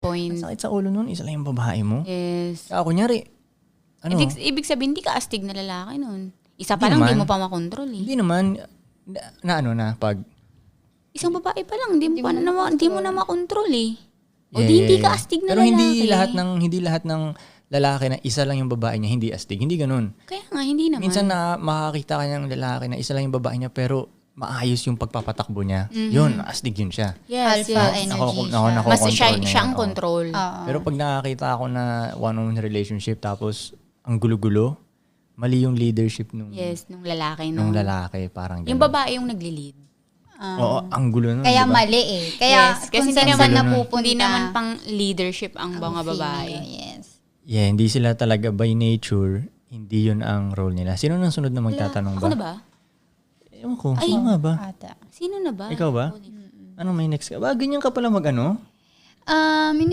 point. Sakit sa ulo nun, isa lang yung babae mo. Yes. Kaya kunyari, Ibig sabihin, di ka astig na lalaki nun. Isa pa Hindi lang, di naman. mo pa makontrol eh. Hindi naman, pag, Isang babae pa lang, di mo na makontrol eh. O Yeah, di hindi yeah, ka astig na Pero lalaki. hindi lahat ng lalaki na isa lang yung babae niya, hindi astig. Hindi ganun. Kaya nga, hindi naman. Minsan makakita ka ng lalaki na isa lang yung babae niya, pero maayos yung pagpapatakbo niya. Yun, astig yun siya. Yes, Alpha yes. energy Mas Nakokontrol siya ang yun. control. Pero pag nakakita ako na one-on-one relationship, tapos ang gulo-gulo, mali yung leadership nung lalaki. nung lalaki. Parang ganun. Yung babae yung nagli-lead. Oo, ang gulo nun. Kaya diba? mali eh. Kaya Yes, kung kasi saan hindi naman napupunta. Hindi naman pang leadership ang mga babae. Yes. Yeah, hindi sila talaga by nature, hindi yun ang role nila. Sino nang sunod na magtatanong Ako ba? na ba? Ewan ko, sino nga ba? Ata. Sino na ba? Ikaw ba? Ano may next ka? Ganyan ka pala mag-ano?